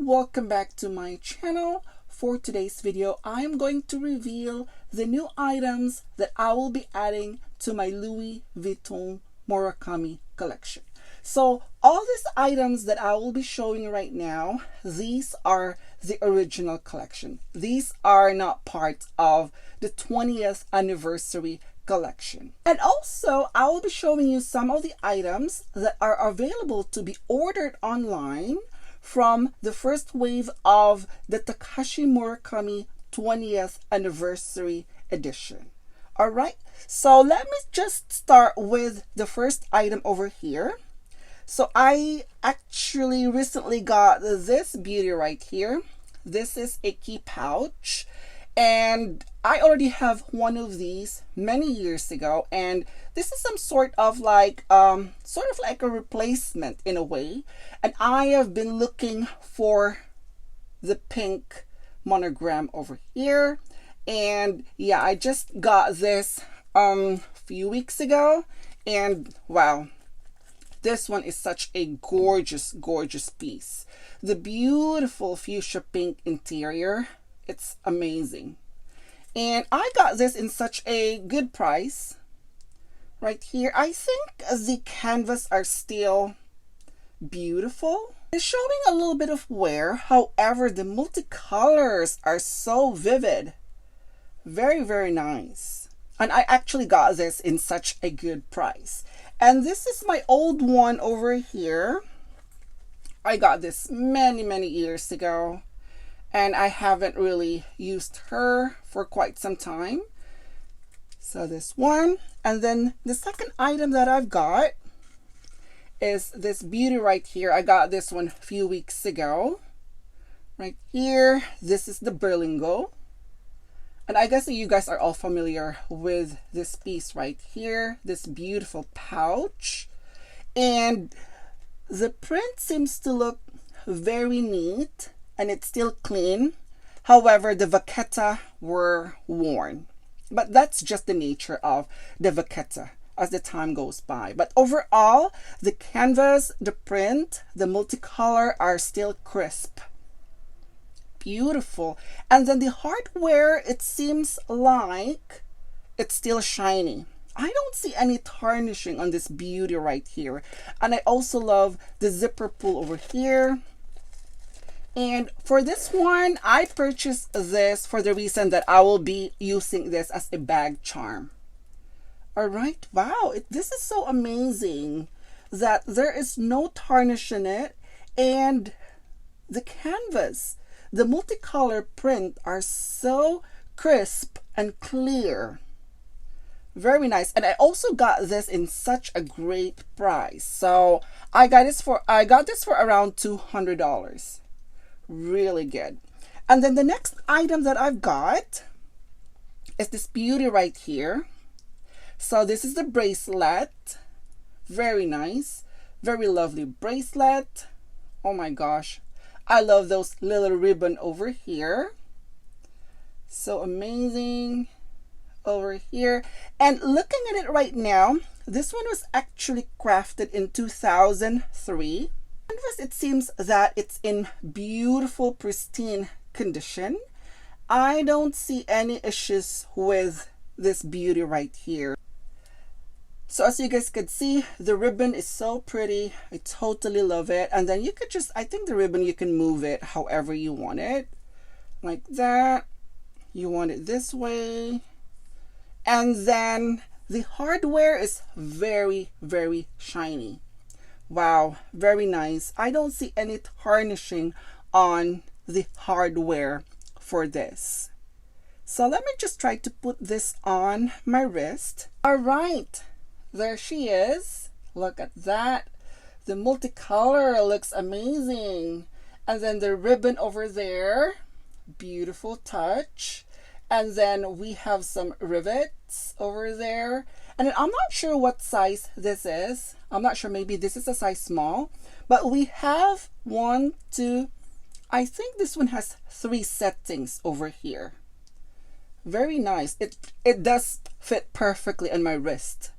welcome back to my channel. For today's video, I'm going to reveal the new items that I will be adding to my Louis Vuitton Murakami collection. So all these items that I will be showing right now, these are the original collection. These are not part of the 20th anniversary collection. And also, I will be showing you some of the items that are available to be ordered online from the first wave of the Takashi Murakami 20th anniversary edition. All right, so let me just start with the first item over here. So I actually recently got this beauty right here. This is a key pouch, and I already have one of these many years ago, and this is some sort of like a replacement in a way. And I have been looking for the pink monogram over here, and yeah, I just got this a few weeks ago, and wow, this one is such a gorgeous piece. The beautiful fuchsia pink interior, it's amazing. And I got this in such a good price right here. I think the canvas are still beautiful. It's showing a little bit of wear. However, the multicolors are so vivid. Very nice. And I actually got this in such a good price. And this is my old one over here. I got this many years ago, and I haven't really used her for quite some time. So this one, and then the second item that I've got is this beauty right here. I got this one a few weeks ago. Right here, this is the berlingo. And I guess you guys are all familiar with this piece right here, this beautiful pouch. And the print seems to look very neat, and it's still clean. However, the vachetta were worn. But that's just the nature of the vachetta as the time goes by. But overall, the canvas, the print, the multicolor are still crisp. Beautiful. And then the hardware, it seems like it's still shiny. I don't see any tarnishing on this beauty right here. And I also love the zipper pull over here. And for this one, I purchased this for the reason that I will be using this as a bag charm. All right, wow, this is so amazing that there is no tarnish in it, and the canvas, the multicolor print are so crisp and clear. Very nice. And I also got this in such a great price. So I got this for around $200. Really good. And then the next item that I've got is this beauty right here. So this is the bracelet. Very nice, very lovely bracelet. Oh my gosh, I love those little ribbon over here. So amazing over here. And looking at it right now, this one was actually crafted in 2003. Canvas, it seems that it's in beautiful, pristine condition. I don't see any issues with this beauty right here. So as you guys could see, the ribbon is so pretty. I totally love it. And then you could just, I think the ribbon, you can move it however you want it. Like that. You want it this way. And then the hardware is very shiny. Wow, very nice. I don't see any tarnishing on the hardware for this. So let me just try to put this on my wrist. All right, there she is. Look at that. The multicolor looks amazing. And then the ribbon over there, beautiful touch. And then we have some rivets over there. And I'm not sure what size this is. I'm not sure, maybe this is a size small. But we have one, two, I think this one has 3 settings over here. Very nice. It does fit perfectly on my wrist.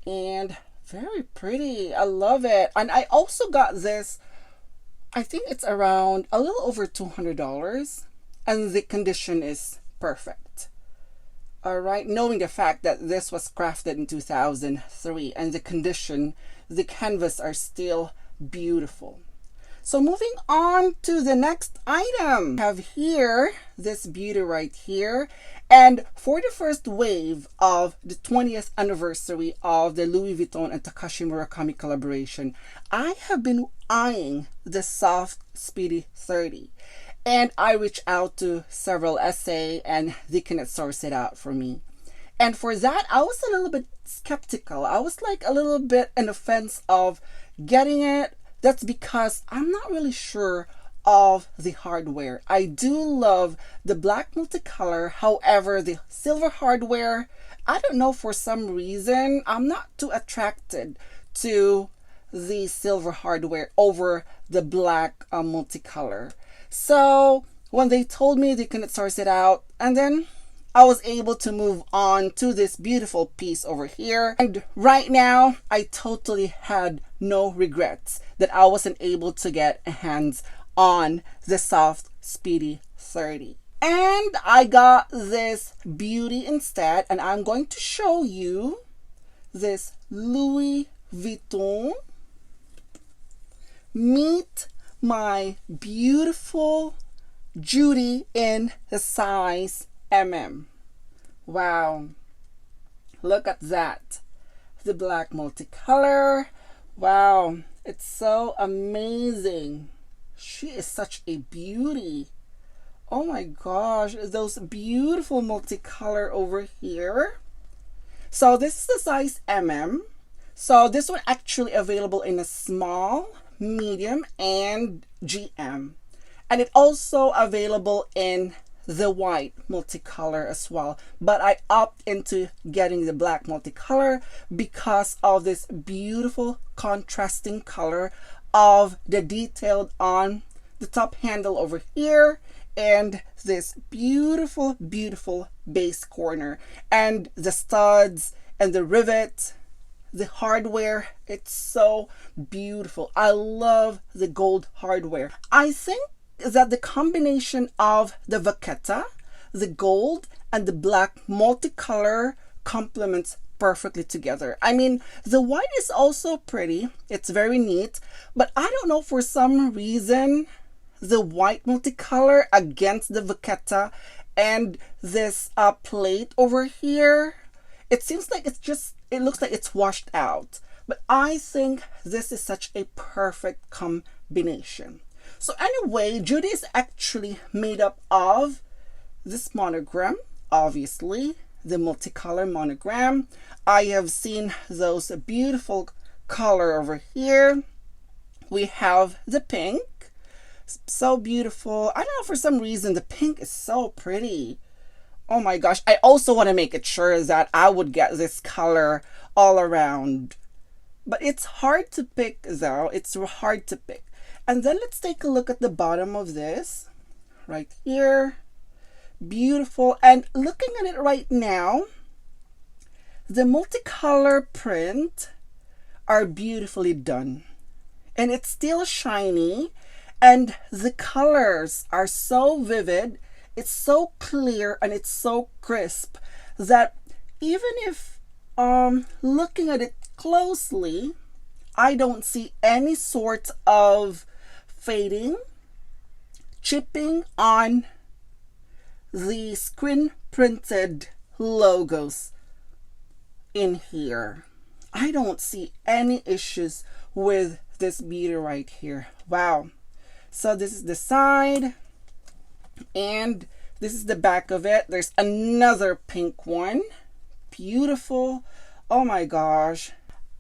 And very pretty. I love it. And I also got this I think it's around a little over $200, and the condition is perfect. All right, knowing the fact that this was crafted in 2003 and the condition, the canvas are still beautiful. So moving on to the next item, I have here this beauty right here. And for the first wave of the 20th anniversary of the Louis Vuitton and Takashi Murakami collaboration, I have been eyeing the Soft Speedy 30. And I reached out to several SA and they cannot source it out for me. And for that, I was a little bit skeptical. I was like a little bit in the fence of getting it. That's because I'm not really sure of the hardware. I do love the black multicolor. However, the silver hardware, I don't know, for some reason, I'm not too attracted to the silver hardware over the black multicolor. So when they told me they couldn't source it out, and then I was able to move on to this beautiful piece over here. And right now, I totally had no regrets that I wasn't able to get hands on the Soft Speedy 30. And I got this beauty instead, and I'm going to show you this Louis Vuitton. Meet my beautiful Judy in the size MM. Wow, look at that. The black multicolor. Wow, it's so amazing. She is such a beauty. Oh my gosh, those beautiful multicolor over here. So this is the size MM. So this one actually available in a small, medium, and GM. And it also available in the white multicolor as well, but I opt into getting the black multicolor because of this beautiful contrasting color of the detailed on the top handle over here and this beautiful base corner and the studs and the rivet, the hardware. It's so beautiful. I love the gold hardware. I think that the combination of the vachetta, the gold, and the black multicolor complements perfectly together. I mean, the white is also pretty. It's very neat, but I don't know, for some reason, the white multicolor against the vachetta and this plate over here, it seems like it looks like it's washed out. But I think this is such a perfect combination. So anyway, Judy is actually made up of this monogram, obviously, the multicolor monogram. I have seen those beautiful color over here. We have the pink, so beautiful. I don't know, for some reason, the pink is so pretty. Oh my gosh, I also want to make it sure that I would get this color all around. But it's hard to pick though, it's hard to pick. And then let's take a look at the bottom of this right here. Beautiful. And looking at it right now, the multicolor print are beautifully done. And it's still shiny. And the colors are so vivid. It's so clear and it's so crisp that even if looking at it closely, I don't see any sort of fading, chipping on the screen printed logos in here. I don't see any issues with this beauty right here. Wow. So this is the side and this is the back of it. There's another pink one. Beautiful. Oh my gosh.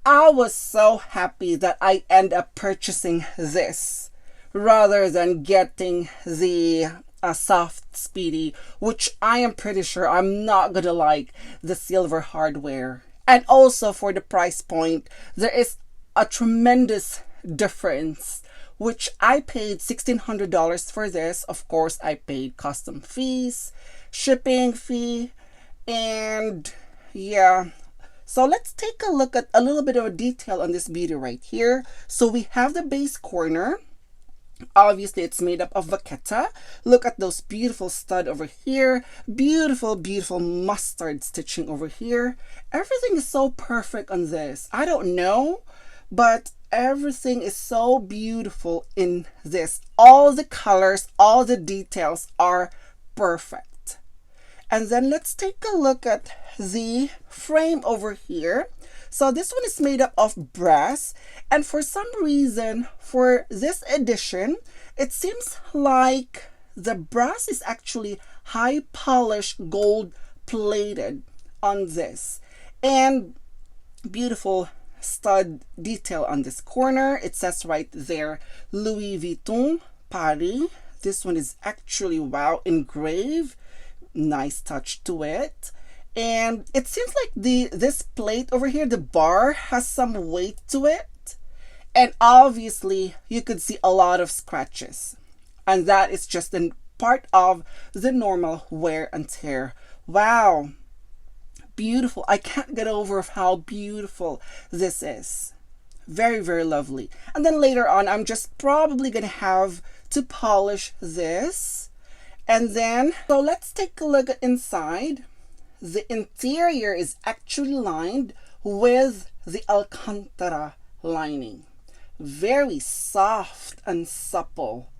I was so happy that I end up purchasing this rather than getting the Soft Speedy, which I am pretty sure I'm not gonna like the silver hardware. And also for the price point, there is a tremendous difference, which I paid $1,600 for this. Of course, I paid custom fees, shipping fee, and yeah. So let's take a look at a little bit of a detail on this beauty right here. So we have the base corner. Obviously, it's made up of vachetta. Look at those beautiful stud over here. Beautiful, beautiful mustard stitching over here. Everything is so perfect on this. I don't know, but everything is so beautiful in this. All the colors, all the details are perfect. And then let's take a look at the frame over here. So this one is made up of brass, and for some reason for this edition it seems like the brass is actually high polished gold plated on this, and beautiful stud detail on this corner. It says right there Louis Vuitton Paris. This one is actually, wow, engraved. Nice touch to it. And it seems like this plate over here, the bar, has some weight to it. And obviously, you could see a lot of scratches. And that is just a part of the normal wear and tear. Wow. Beautiful. I can't get over how beautiful this is. Very, very lovely. And then later on, I'm just probably going to have to polish this. And then, so let's take a look at inside. The interior is actually lined with the Alcantara lining. Very soft and supple.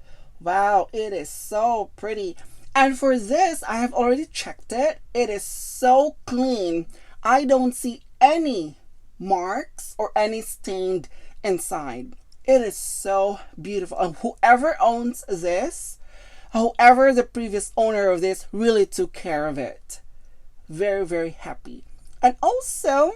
Wow, it is so pretty. And for this, I have already checked it. It is so clean. I don't see any marks or any stained inside. It is so beautiful. And whoever owns this, whoever the previous owner of this, really took care of it. Very, very happy. And also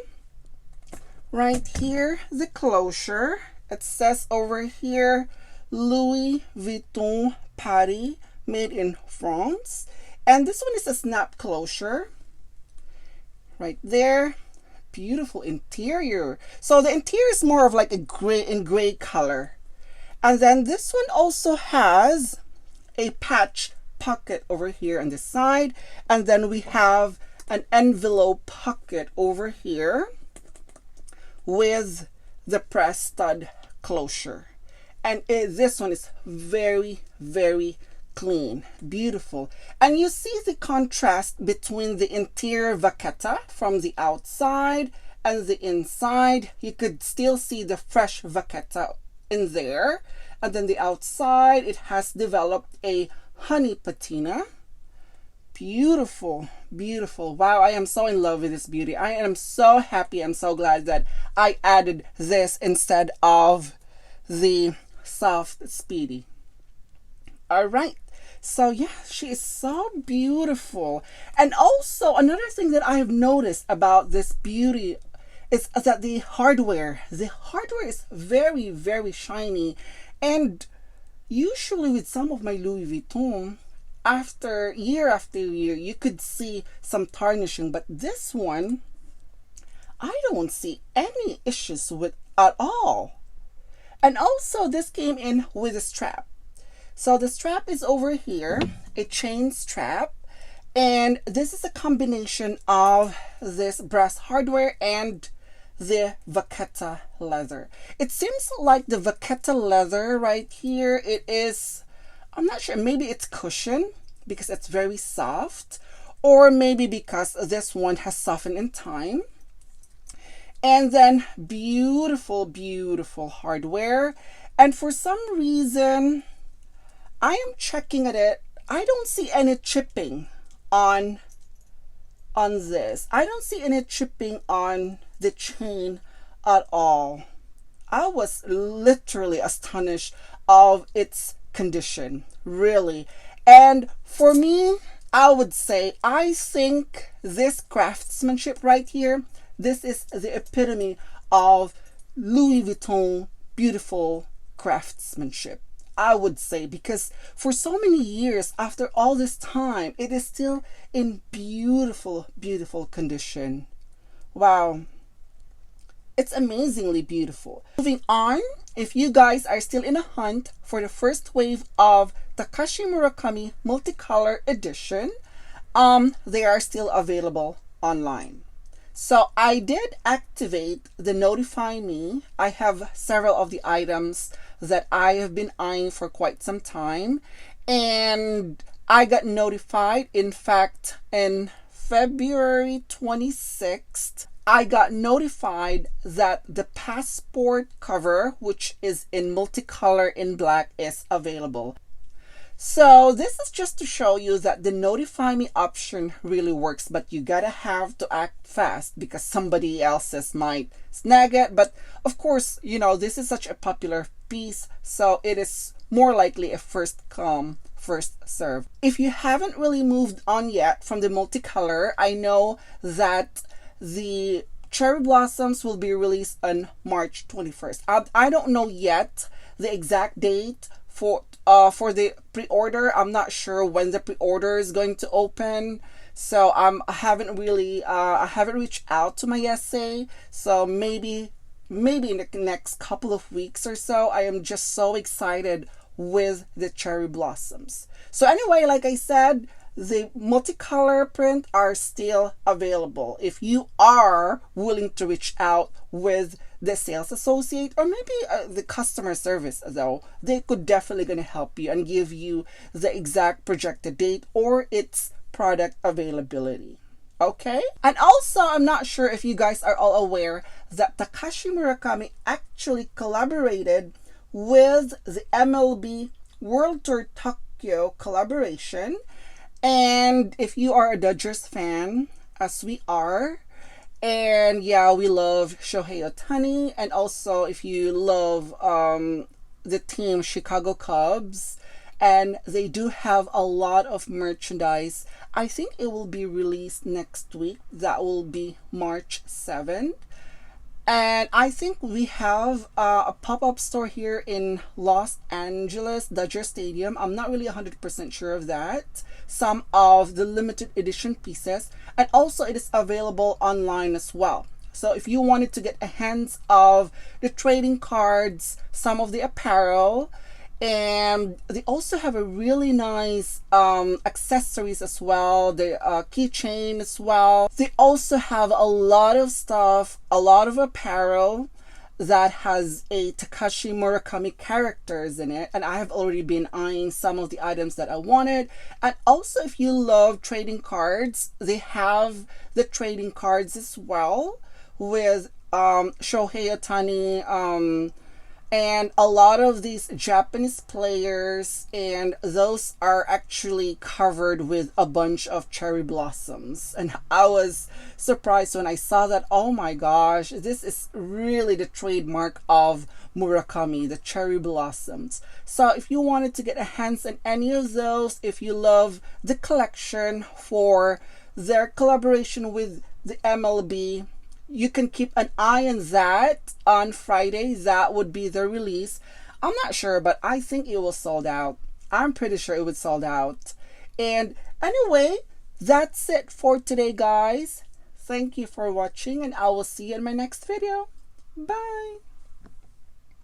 right here, the closure, it says over here Louis Vuitton Paris, made in France. And this one is a snap closure right there. Beautiful interior. So the interior is more of like a gray color. And then this one also has a patch pocket over here on the side, and then we have an envelope pocket over here with the press stud closure. And this one is very, very clean, beautiful. And you see the contrast between the interior vachetta from the outside and the inside. You could still see the fresh vachetta in there, and then the outside it has developed a honey patina. Beautiful, beautiful. Wow, I am so in love with this beauty. I am so happy. I'm so glad that I added this instead of the soft speedy. All right. So yeah, she is so beautiful. And also another thing that I have noticed about this beauty is that the hardware is very, very shiny. And usually with some of my Louis Vuitton, after year, you could see some tarnishing, but this one, I don't see any issues with at all. And also this came in with a strap. So the strap is over here, a chain strap, and this is a combination of this brass hardware and the vachetta leather. It seems like the vachetta leather right here, it is, I'm not sure, maybe it's cushion because it's very soft, or maybe because this one has softened in time. And then beautiful, beautiful hardware. And for some reason, I am checking at it, I don't see any chipping on this. I don't see any chipping on the chain at all. I was literally astonished of its condition, really. And for me, I would say, I think this craftsmanship right here, this is the epitome of Louis Vuitton beautiful craftsmanship, I would say, because for so many years, after all this time, it is still in beautiful, beautiful condition. Wow. It's amazingly beautiful. Moving on, if you guys are still in a hunt for the first wave of Takashi Murakami Multicolor Edition, they are still available online. So I did activate the notify me. I have several of the items that I have been eyeing for quite some time, and I got notified. In fact, in February 26th, I got notified that the passport cover, which is in multicolor in black, is available. So this is just to show you that the notify me option really works, but you gotta have to act fast because somebody else's might snag it. But of course, you know, this is such a popular piece, so it is more likely a first come, first serve. If you haven't really moved on yet from the multicolor, I know that the Cherry Blossoms will be released on March 21st. I don't know yet the exact date for the pre-order. I'm not sure when the pre-order is going to open, so I haven't reached out to my SA. So maybe in the next couple of weeks or so. I am just so excited with the Cherry Blossoms. So anyway, like I said, the multicolor print are still available. If you are willing to reach out with the sales associate or maybe the customer service, though, they could definitely going to help you and give you the exact projected date or its product availability. Okay? And also, I'm not sure if you guys are all aware that Takashi Murakami actually collaborated with the MLB World Tour Tokyo collaboration. And if you are a Dodgers fan, as we are, and yeah, we love Shohei Ohtani, and also if you love the team Chicago Cubs, and they do have a lot of merchandise. I think it will be released next week. That will be March 7th. And I think we have a pop-up store here in Los Angeles, Dodger Stadium. I'm not really 100% sure of that. Some of the limited edition pieces. And also it is available online as well. So if you wanted to get a hands of the trading cards, some of the apparel, and they also have a really nice accessories as well, the keychain as well. They also have a lot of stuff, a lot of apparel that has a Takashi Murakami characters in it, and I have already been eyeing some of the items that I wanted. And also if you love trading cards, they have the trading cards as well with Shohei Ohtani, and a lot of these Japanese players, and those are actually covered with a bunch of cherry blossoms. And I was surprised when I saw that. Oh my gosh, this is really the trademark of Murakami, the cherry blossoms. So if you wanted to get a hands on any of those, if you love the collection for their collaboration with the MLB, you can keep an eye on that. On Friday, that would be the release. I'm not sure, but I think it was sold out. I'm pretty sure it was sold out. And anyway, that's it for today, guys. Thank you for watching, and I will see you in my next video. Bye.